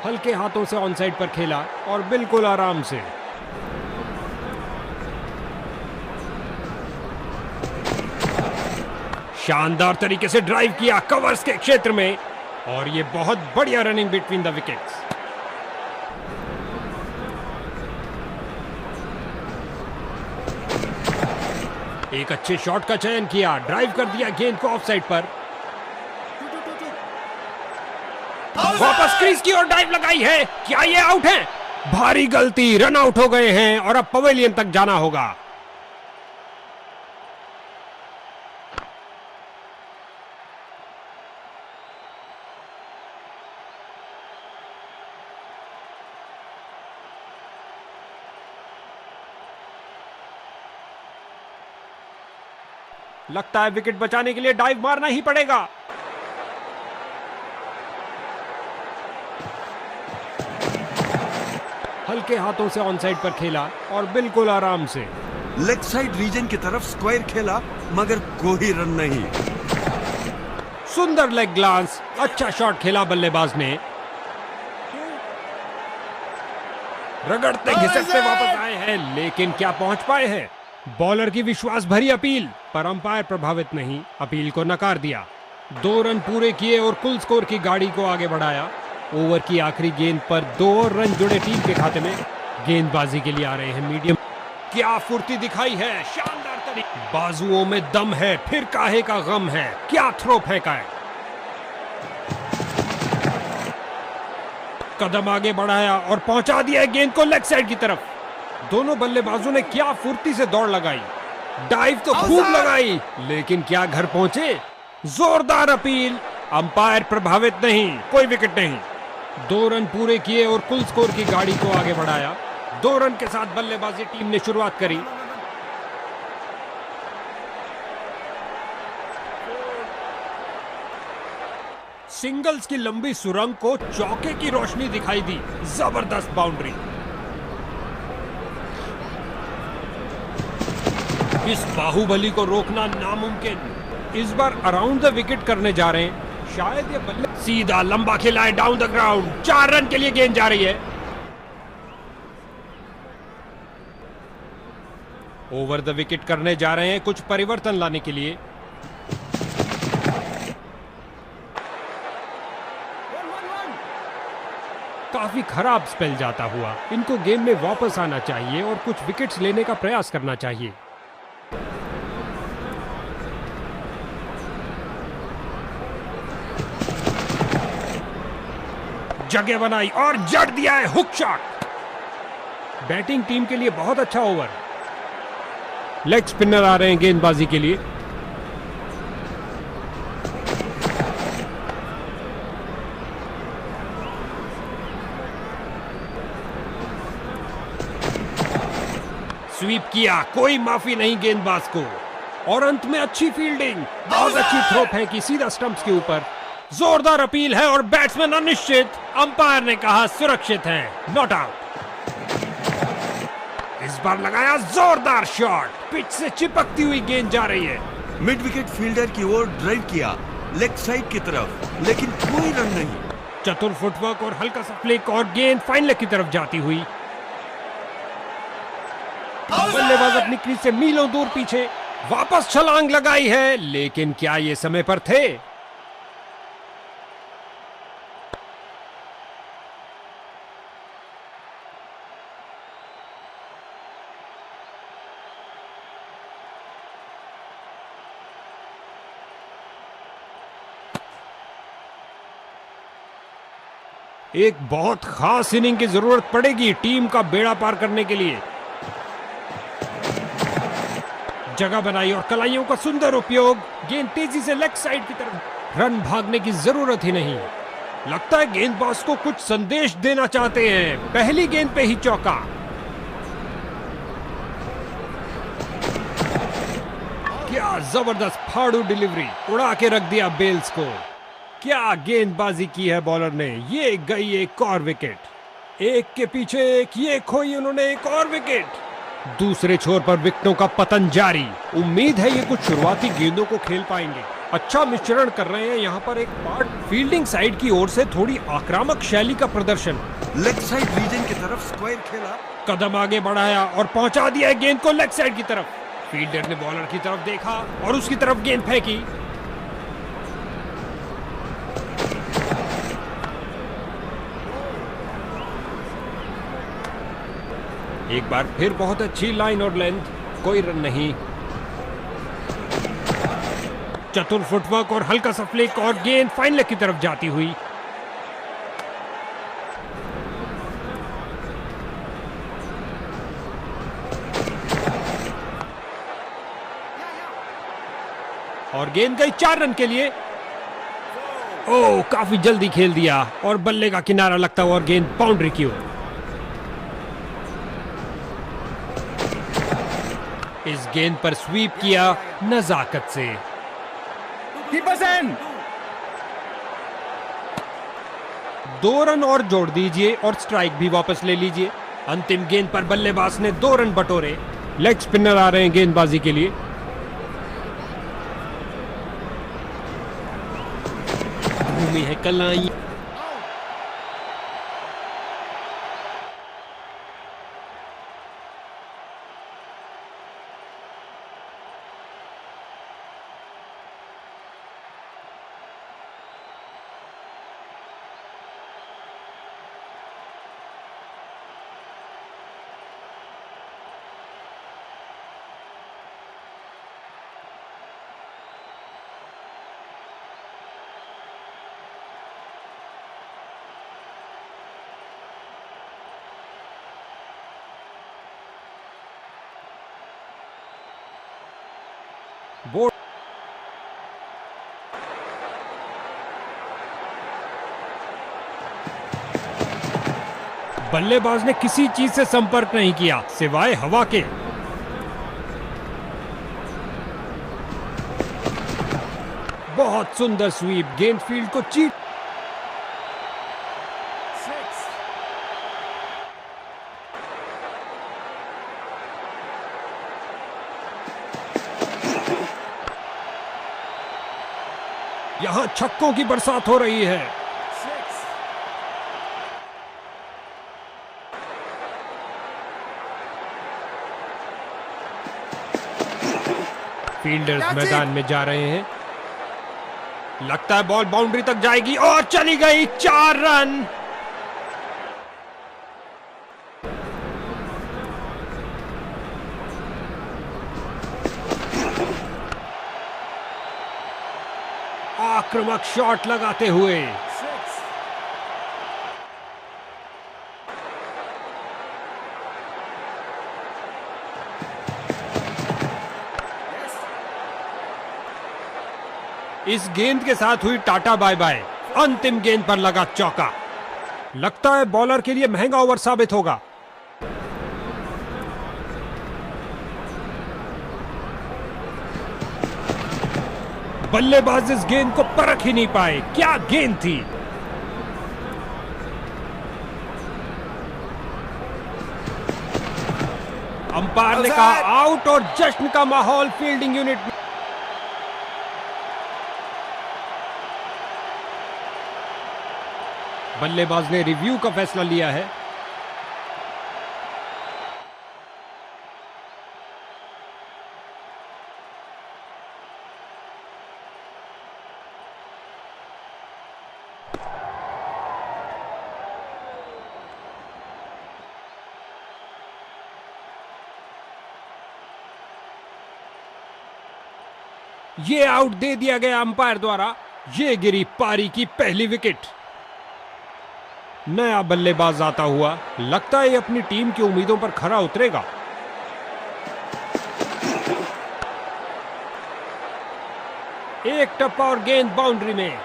हल्के हाथों से ऑन साइड पर खेला और बिल्कुल आराम से। शानदार तरीके से ड्राइव किया कवर्स के क्षेत्र में और ये बहुत बढ़िया रनिंग बिटवीन द विकेट्स। एक अच्छे शॉट का चयन किया, ड्राइव कर दिया गेंद को ऑफ साइड पर। वापस क्रीज की ओर ड्राइव लगाई है, क्या ये आउट है? भारी गलती, रन आउट हो गए हैं और अब पवेलियन तक जाना होगा। लगता है विकेट बचाने के लिए डाइव मारना ही पड़ेगा। हल्के हाथों से ऑन साइड पर खेला और बिल्कुल आराम से। लेग साइड रीजन की तरफ स्क्वायर खेला मगर कोई रन नहीं। सुंदर लेग ग्लांस, अच्छा शॉट खेला बल्लेबाज ने। रगड़ते घिसटते वापस आए हैं लेकिन क्या पहुंच पाए हैं? बॉलर की विश्वास भरी अपील पर अंपायर प्रभावित नहीं, अपील को नकार दिया। 2 रन पूरे किए और कुल स्कोर की गाड़ी को आगे बढ़ाया। ओवर की आखिरी गेंद पर 2 और रन जुड़े टीम के खाते में। गेंदबाजी के लिए आ रहे हैं मीडियम। क्या फुर्ती दिखाई है, शानदार तरीके, बाजुओं में दम है, फिर काहे का गम है। क्या थ्रो फेंका है, कदम आगे बढ़ाया और पहुंचा दिया गेंद को लेग साइड की तरफ। दोनों बल्लेबाजों ने क्या फुर्ती से दौड़ लगाई, डाइव तो खूब लगाई लेकिन क्या घर पहुंचे? जोरदार अपील, अंपायर प्रभावित नहीं, कोई विकेट नहीं। 2 रन पूरे किए और कुल स्कोर की गाड़ी को आगे बढ़ाया। 2 रन के साथ बल्लेबाजी टीम ने शुरुआत करी। सिंगल्स की लंबी सुरंग को चौके की रोशनी दिखाई दी। जबरदस्त बाउंड्री। इस बाहुबली को रोकना नामुमकिन। इस बार अराउंड द विकेट करने जा रहे हैं। शायद ये बल्ले सीधा लंबा खेला है डाउन द ग्राउंड। 4 रन के लिए गेंद जा रही है। ओवर द विकेट करने जा रहे हैं कुछ परिवर्तन लाने के लिए। काफी खराब स्पेल जाता हुआ इनको गेम में वापस आना चाहिए और कुछ विकेट्स लेने का प्रयास करना चाहिए। जगह बनाई और जड़ दिया है हुक शॉट। बैटिंग टीम के लिए बहुत अच्छा ओवर। लेग स्पिनर आ रहे हैं गेंदबाजी के लिए। स्वीप किया, कोई माफी नहीं गेंदबाज को। और अंत में अच्छी फील्डिंग, बहुत अच्छी थ्रो फेंकी सीधा स्टंप्स के ऊपर। जोरदार अपील है और बैट्समैन अनिश्चित। अंपायर ने कहा सुरक्षित है, नॉट आउट। इस बार लगाया जोरदार शॉट, पिच से चिपकती हुई गेंद जा रही है। मिड विकेट फील्डर की ओर ड्राइव किया लेग साइड की तरफ लेकिन कोई रन नहीं। चतुर फुटवर्क और हल्का सा फ्लिक और गेंद फाइन लेग की तरफ जाती हुई। बल्लेबाज अपनी क्रीज से मीलों दूर पीछे। वापस छलांग लगाई है लेकिन क्या ये समय पर थे? एक बहुत खास इनिंग की जरूरत पड़ेगी टीम का बेड़ा पार करने के लिए। जगह बनाई और कलाइयों का सुंदर उपयोग। गेंद तेजी से लेग साइड की तरफ। रन भागने की जरूरत ही नहीं। लगता है गेंदबाज को कुछ संदेश देना चाहते हैं। पहली गेंद पे ही चौका। क्या जबरदस्त फाड़ू डिलीवरी, उड़ा के रख दिया बेल्स को। क्या गेंदबाजी की है बॉलर ने। ये गई एक और विकेट। एक के पीछे एक, ये खोई उन्होंने एक और विकेट। दूसरे छोर पर विकेटों का पतन जारी। उम्मीद है ये कुछ शुरुआती गेंदों को खेल पाएंगे। अच्छा मिश्रण कर रहे हैं यहाँ पर एक पार्ट। फील्डिंग साइड की ओर से थोड़ी आक्रामक शैली का प्रदर्शन। लेग साइड रीजन की तरफ स्क्वायर खेला, कदम आगे बढ़ाया और पहुंचा दिया है गेंद को लेग साइड की तरफ। फील्डर ने बॉलर की तरफ देखा और उसकी तरफ गेंद फेंकी। एक बार फिर बहुत अच्छी लाइन और लेंथ, कोई रन नहीं। चतुर फुटवर्क और हल्का सा फ्लिक और गेंद फाइन लेग की तरफ जाती हुई। और गेंद गई 4 रन के लिए। ओह, काफी जल्दी खेल दिया और बल्ले का किनारा लगता हुआ और गेंद बाउंड्री की ओर। इस गेंद पर स्वीप किया नजाकत से। 2 रन और जोड़ दीजिए और स्ट्राइक भी वापस ले लीजिए। अंतिम गेंद पर बल्लेबाज ने 2 रन बटोरे। लेग स्पिनर आ रहे हैं गेंदबाजी के लिए। भूमि है कलाई। बोर्ड बल्लेबाज ने किसी चीज से संपर्क नहीं किया सिवाय हवा के। बहुत सुंदर स्वीप, गेंद फील्ड को चीट। यहां छक्कों की बरसात हो रही है। फील्डर्स मैदान में जा रहे हैं। लगता है बॉल बाउंड्री तक जाएगी और चली गई। 4 रन। आक्रामक शॉट लगाते हुए इस गेंद के साथ हुई टाटा बाय बाय। अंतिम गेंद पर लगा चौका। लगता है बॉलर के लिए महंगा ओवर साबित होगा। बल्लेबाज इस गेंद को परख ही नहीं पाए। क्या गेंद थी। अंपायर ने कहा आउट और जश्न का माहौल फील्डिंग यूनिट में। बल्लेबाज ने रिव्यू का फैसला लिया है। ये आउट दे दिया गया अंपायर द्वारा। ये गिरी पारी की पहली विकेट। नया बल्लेबाज आता हुआ, लगता है ये अपनी टीम की उम्मीदों पर खरा उतरेगा। एक टप्पा और गेंद बाउंड्री में।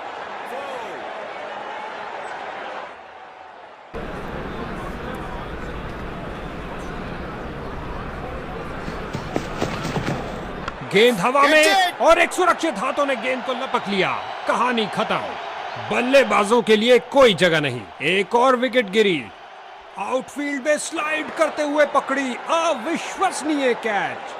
गेंद हवा में और एक सुरक्षित हाथों ने गेंद को लपक लिया। कहानी खत्म। बल्लेबाजों के लिए कोई जगह नहीं। एक और विकेट गिरी। आउटफील्ड में स्लाइड करते हुए पकड़ी। अविश्वसनीय कैच।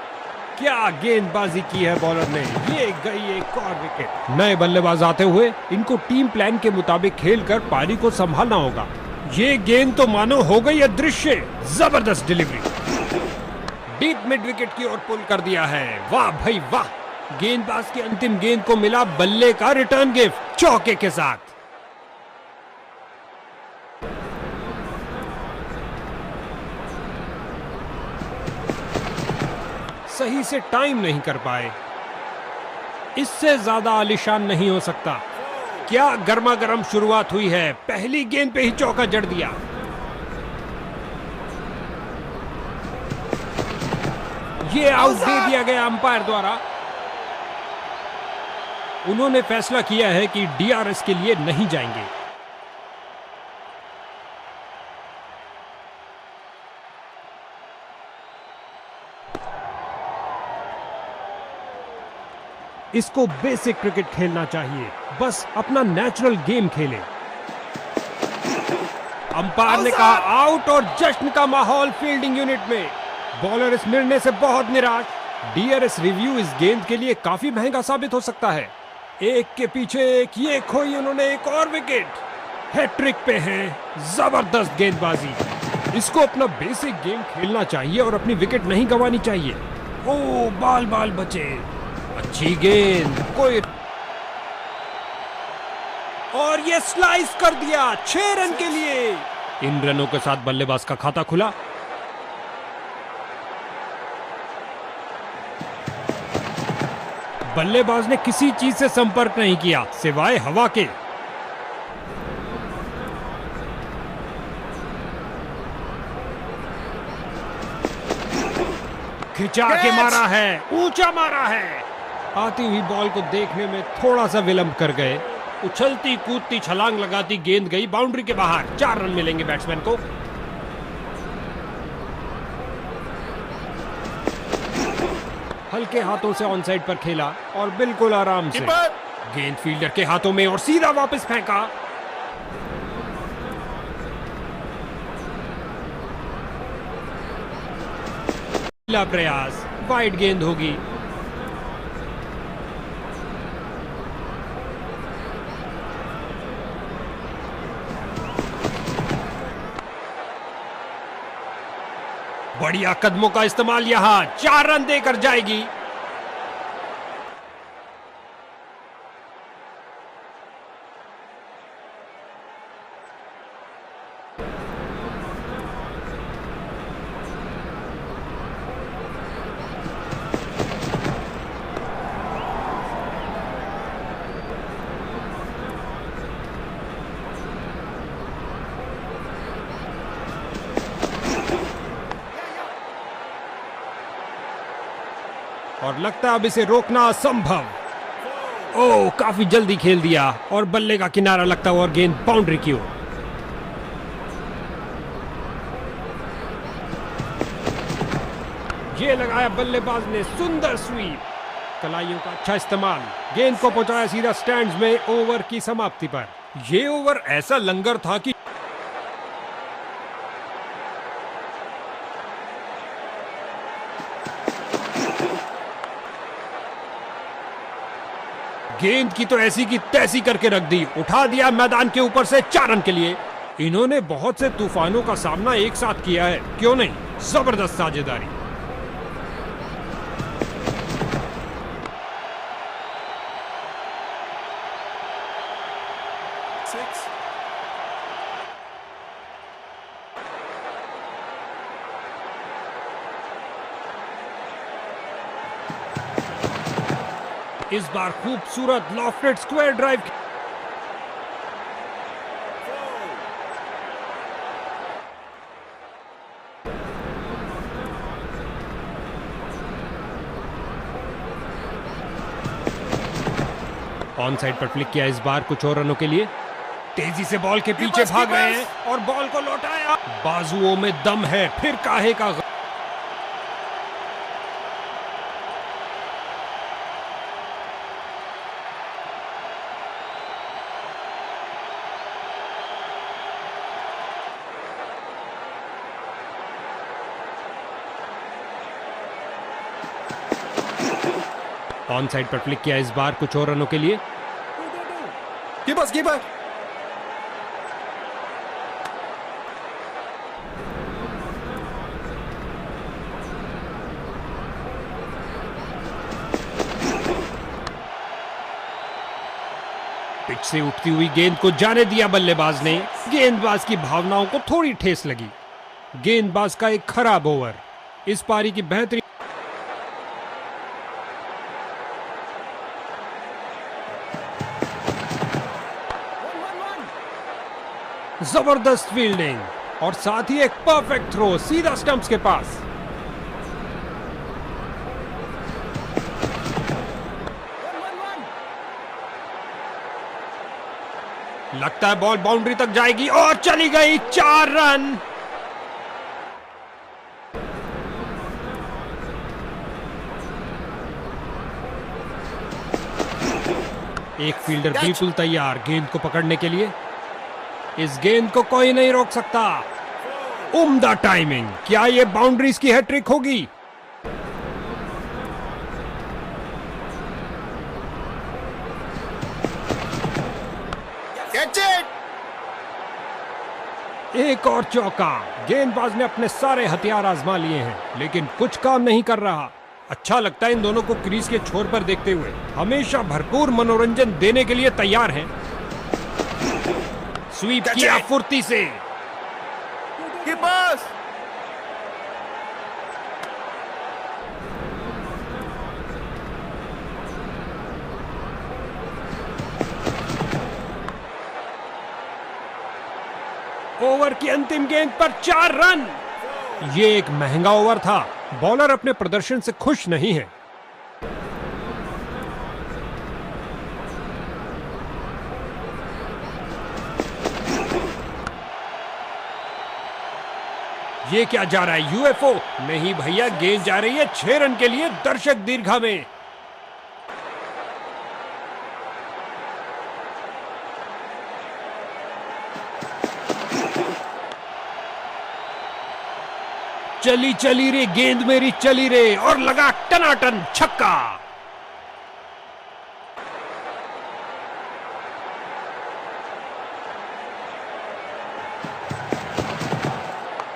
क्या गेंदबाजी की है बॉलर ने, ये गई एक और विकेट। नए बल्लेबाज आते हुए इनको टीम प्लान के मुताबिक खेलकर पारी को संभालना होगा। ये गेंद तो मानो हो गई अदृश्य। जबरदस्त डिलीवरी, डीप मिड विकेट की ओर पुल कर दिया है। वाह भाई वाह, गेंदबाज की अंतिम गेंद को मिला बल्ले का रिटर्न गिफ्ट चौके के साथ। सही से टाइम नहीं कर पाए, इससे ज्यादा आलीशान नहीं हो सकता। क्या गर्मा गर्म शुरुआत हुई है, पहली गेंद पे ही चौका जड़ दिया। ये आउट दे दिया गया अंपायर द्वारा। उन्होंने फैसला किया है कि डीआरएस के लिए नहीं जाएंगे। इसको बेसिक क्रिकेट खेलना चाहिए, बस अपना नेचुरल गेम खेले। अंपायर ने कहा आउट और जश्न का माहौल फील्डिंग यूनिट में। बॉलर इस निर्णय से बहुत निराश। डीआरएस रिव्यू इस गेंद के लिए काफी महंगा साबित हो सकता है। एक के पीछे एक, ये खोई उन्होंने एक और विकेट। हैट्रिक पे हैं, जबरदस्त गेंदबाजी। इसको अपना बेसिक गेम खेलना चाहिए और अपनी विकेट नहीं गंवानी चाहिए। ओ बाल बाल बचे, अच्छी गेंद, कोई और ये स्लाइस कर दिया 6 रन के लिए। इन रनों के साथ बल्लेबाज का खाता खुला। बल्लेबाज ने किसी चीज से संपर्क नहीं किया सिवाय हवा के। खिंचा के मारा है, ऊंचा मारा है। आती हुई बॉल को देखने में थोड़ा सा विलंब कर गए। उछलती कूदती छलांग लगाती गेंद गई बाउंड्री के बाहर। 4 रन मिलेंगे बैट्समैन को। हल्के हाथों से ऑन साइड पर खेला और बिल्कुल आराम से। गेंद फील्डर के हाथों में और सीधा वापस फेंका। पहला प्रयास, वाइड गेंद होगी। बढ़िया कदमों का इस्तेमाल, यहां 4 रन देकर जाएगी। और लगता है अब इसे रोकना असंभव। ओह, काफी जल्दी खेल दिया और बल्ले का किनारा लगता हुआ और गेंद बाउंड्री की ओर। ये लगाया बल्लेबाज ने, सुंदर स्वीप। कलाइयों का अच्छा इस्तेमाल, गेंद को पहुंचाया सीधा स्टैंड्स में। ओवर की समाप्ति पर यह ओवर ऐसा लंगर था कि गेंद की तो ऐसी की तैसी करके रख दी, उठा दिया मैदान के ऊपर से। 4 रन के लिए। इन्होंने बहुत से तूफानों का सामना एक साथ किया है, क्यों नहीं, जबरदस्त साझेदारी। इस बार खूबसूरत lofted square drive. On side पर फ्लिक किया इस बार कुछ और रनों के लिए। तेजी से बॉल के पीछे भाग रहे हैं और बॉल को लौटाया। बाजुओं में दम है, फिर काहे का। ऑन साइड पर फ्लिक किया इस बार कुछ और रनों के लिए। कीपर पिच से उठती हुई गेंद को जाने दिया बल्लेबाज ने। गेंदबाज की भावनाओं को थोड़ी ठेस लगी। गेंदबाज का एक खराब ओवर। इस पारी की बेहतरीन जबरदस्त फील्डिंग और साथ ही एक परफेक्ट थ्रो सीधा स्टंप्स के पास। लगता है बॉल बाउंड्री तक जाएगी और चली गई। 4 रन। एक फील्डर बिल्कुल तैयार गेंद को पकड़ने के लिए। इस गेंद को कोई नहीं रोक सकता। उम्दा टाइमिंग। क्या ये बाउंड्रीज की हैट्रिक होगी? एक और चौका। गेंदबाज ने अपने सारे हथियार आजमा लिए हैं लेकिन कुछ काम नहीं कर रहा। अच्छा लगता है इन दोनों को क्रीज के छोर पर देखते हुए। हमेशा भरपूर मनोरंजन देने के लिए तैयार हैं। स्वीप किया फुर्ती से। ओवर की अंतिम गेंद पर 4 रन। ये एक महंगा ओवर था। बॉलर अपने प्रदर्शन से खुश नहीं है। ये क्या जा रहा है? यूएफओ नहीं भैया, गेंद जा रही है 6 रन के लिए दर्शक दीर्घा में। चली चली रे गेंद मेरी चली रे और लगा टनाटन छक्का।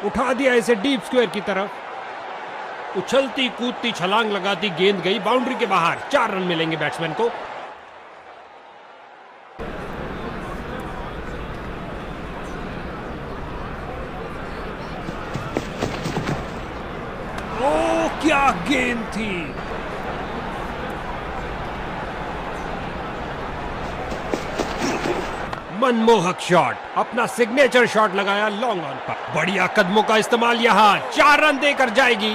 उठा दिया इसे डीप स्क्वायर की तरफ। उछलती कूदती छलांग लगाती गेंद गई बाउंड्री के बाहर। 4 रन मिलेंगे बैट्समैन को। ओ क्या गेंद थी। मनमोहक शॉट। अपना सिग्नेचर शॉट लगाया लॉन्ग ऑन पर। बढ़िया कदमों का इस्तेमाल यहां। 4 रन देकर जाएगी।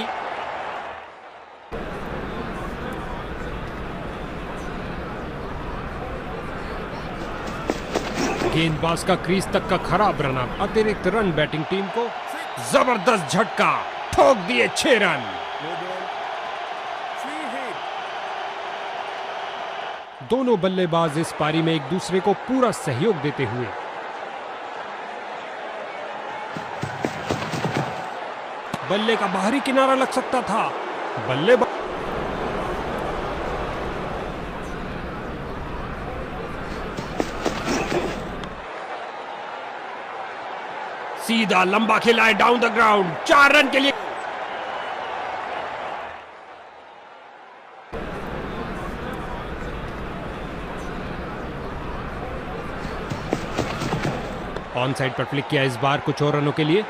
गेंदबाज का क्रीज तक का खराब रन अप। अतिरिक्त रन बैटिंग टीम को। जबरदस्त झटका। ठोक दिए 6 रन। दोनों बल्लेबाज इस पारी में एक दूसरे को पूरा सहयोग देते हुए। बल्ले का बाहरी किनारा लग सकता था। बल्लेबाज सीधा लंबा खिलाए डाउन द ग्राउंड। 4 रन के लिए। ऑन साइड पर फ्लिक किया इस बार कुछ और रनों के लिए।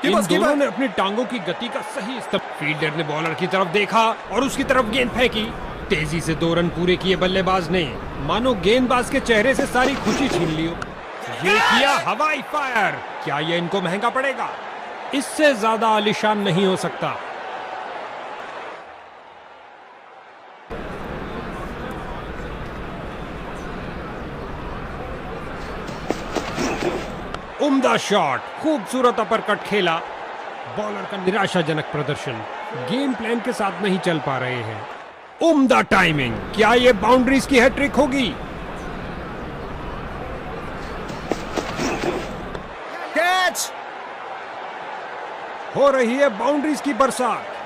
इन दोनों ने अपनी टांगों की गति का सही इस्तेमाल। फील्डर ने बॉलर की तरफ देखा और उसकी तरफ गेंद फेंकी। तेजी से 2 रन पूरे किए बल्लेबाज ने। मानो गेंदबाज के चेहरे से सारी खुशी छीन ली हो। ये किया हवाई फायर। क्या ये इनको महंगा पड़ेगा? इससे ज्यादा आलीशान नहीं हो सकता। उम्दा शॉट। खूबसूरत अपरकट खेला। बॉलर का निराशाजनक प्रदर्शन। गेम प्लान के साथ नहीं चल पा रहे हैं। उम्दा टाइमिंग। क्या ये बाउंड्रीज की हैट्रिक होगी? कैच। हो रही है बाउंड्रीज की बरसात।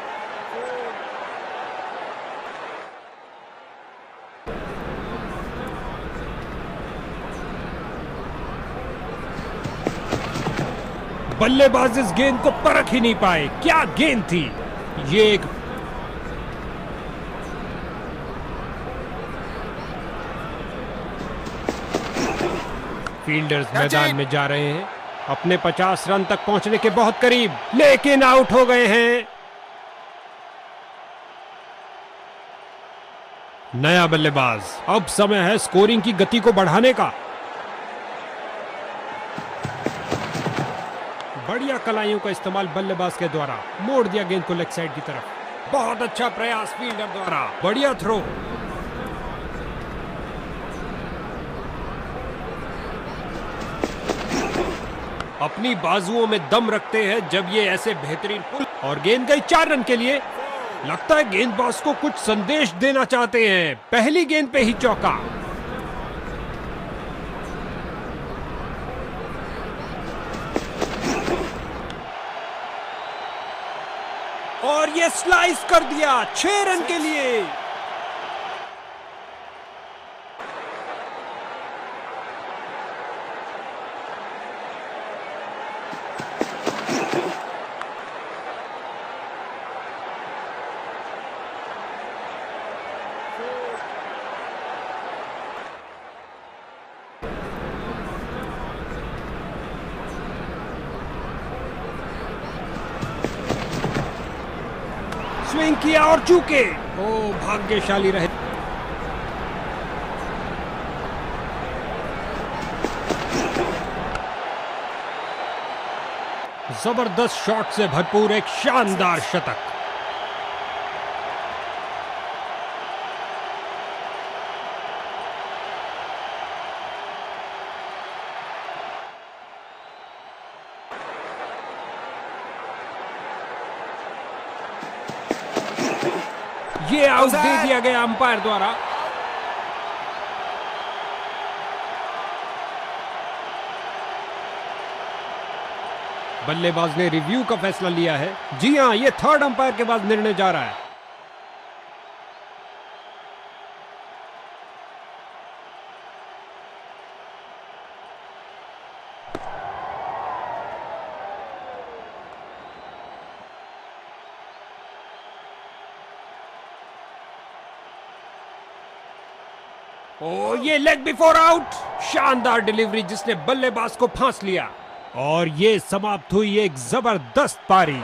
बल्लेबाज इस गेंद को परख ही नहीं पाए। क्या गेंद थी ये! एक फील्डर्स मैदान में जा रहे हैं, अपने 50 रन तक पहुंचने के बहुत करीब, लेकिन आउट हो गए हैं। नया बल्लेबाज। अब समय है स्कोरिंग की गति को बढ़ाने का। बढ़िया कलाइयों का इस्तेमाल बल्लेबाज के द्वारा मोड़ दिया गेंद को लेग साइड की तरफ। बहुत अच्छा प्रयास फील्डर द्वारा, बढ़िया थ्रो। अपनी बाजुओं में दम रखते हैं जब ये ऐसे बेहतरीन पुल, और गेंद गई 4 रन के लिए। लगता है गेंदबाज को कुछ संदेश देना चाहते हैं। पहली गेंद पे ही चौका। और ये स्लाइस कर दिया 6 रन के लिए। स्विंग किया और चूके। ओ, भाग्यशाली रहे। जबरदस्त शॉट से भरपूर एक शानदार शतक। ये आउट दे दिया गया अंपायर द्वारा। बल्लेबाज ने रिव्यू का फैसला लिया है। जी हां, ये थर्ड अंपायर के बाद निर्णय जा रहा है। ओ, ये लेग बिफोर आउट। शानदार डिलीवरी जिसने बल्लेबाज को फांस लिया। और ये समाप्त हुई एक जबरदस्त पारी।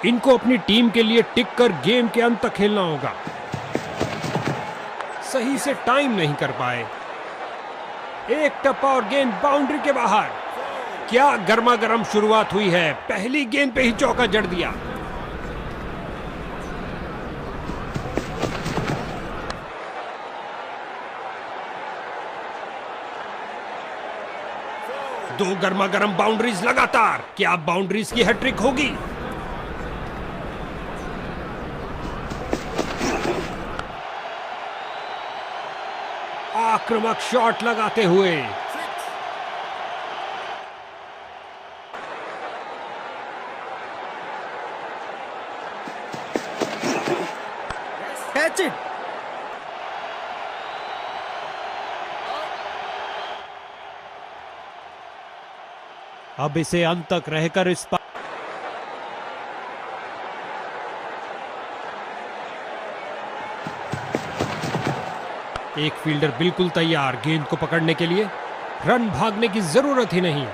इनको अपनी टीम के लिए टिक कर गेम के अंत तक खेलना होगा। सही से टाइम नहीं कर पाए। एक टप्पा और गेंद बाउंड्री के बाहर। क्या गर्मा गर्म शुरुआत हुई है। पहली गेंद पे ही चौका जड़ दिया। दो गर्मा गर्म बाउंड्रीज लगातार। क्या बाउंड्रीज की हैट्रिक होगी? आक्रामक शॉट लगाते हुए। Catch it. अब इसे अंत तक रहकर इस पर एक फील्डर बिल्कुल तैयार गेंद को पकड़ने के लिए। रन भागने की जरूरत ही नहीं।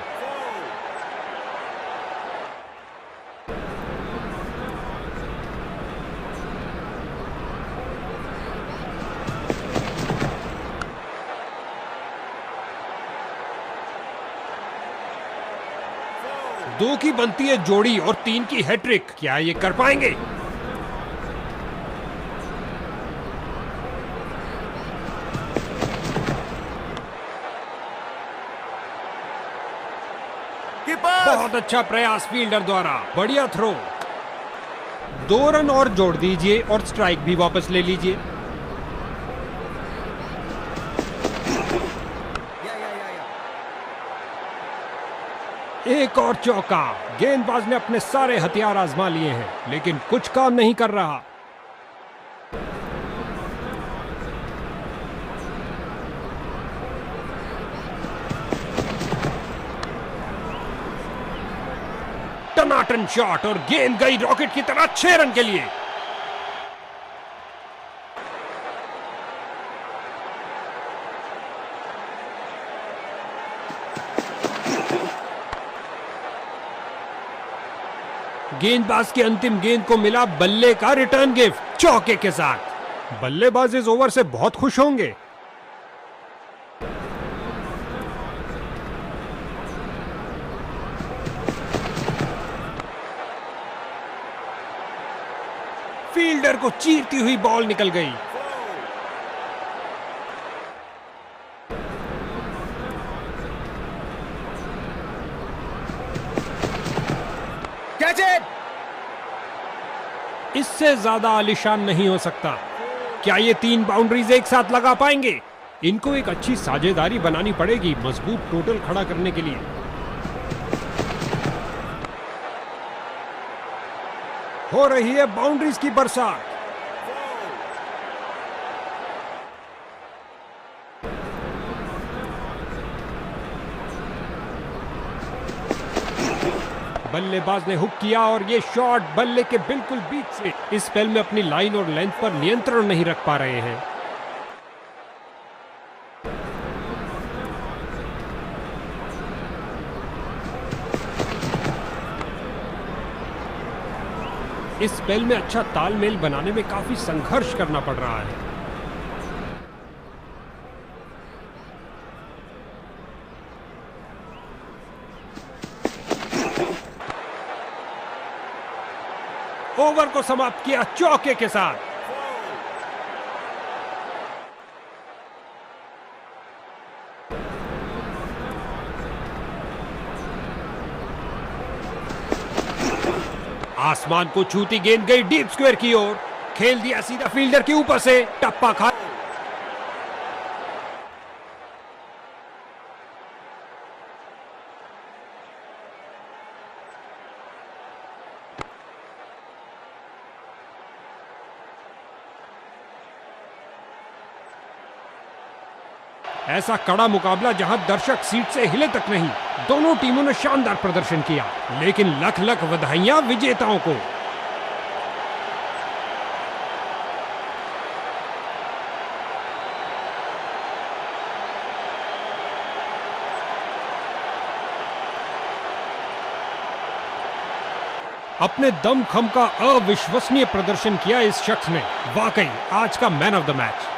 दो की बनती है जोड़ी और 3 की हैट्रिक। क्या ये कर पाएंगे? बहुत अच्छा प्रयास फील्डर द्वारा। बढ़िया थ्रो। 2 रन और जोड़ दीजिए और स्ट्राइक भी वापस ले लीजिए। एक और चौका। गेंदबाज ने अपने सारे हथियार आजमा लिए हैं, लेकिन कुछ काम नहीं कर रहा। टनाटन शॉट और गेंद गई रॉकेट की तरह 6 रन के लिए। गेंदबाज की अंतिम गेंद को मिला बल्ले का रिटर्न गिफ्ट चौके के साथ। बल्लेबाज इस ओवर से बहुत खुश होंगे। फील्डर को चीरती हुई बॉल निकल गई। Catch it. इससे ज्यादा आलीशान नहीं हो सकता। क्या ये 3 बाउंड्रीज एक साथ लगा पाएंगे? इनको एक अच्छी साझेदारी बनानी पड़ेगी मजबूत टोटल खड़ा करने के लिए। हो रही है बाउंड्रीज की बरसात। बल्लेबाज ने हुक किया और ये शॉट बल्ले के बिल्कुल बीच से। इस स्पेल में अपनी लाइन और लेंथ पर नियंत्रण नहीं रख पा रहे हैं। इस स्पेल में अच्छा तालमेल बनाने में काफी संघर्ष करना पड़ रहा है। ओवर को समाप्त किया चौके के साथ। आसमान को छूती गेंद गई डीप स्क्वायर की ओर। खेल दिया सीधा फील्डर के ऊपर से। टप्पा खा। ऐसा कड़ा मुकाबला जहां दर्शक सीट से हिले तक नहीं। दोनों टीमों ने शानदार प्रदर्शन किया, लेकिन लख लख बधाइयां विजेताओं को। अपने दमखम का अविश्वसनीय प्रदर्शन किया इस शख्स ने। वाकई आज का मैन ऑफ द मैच।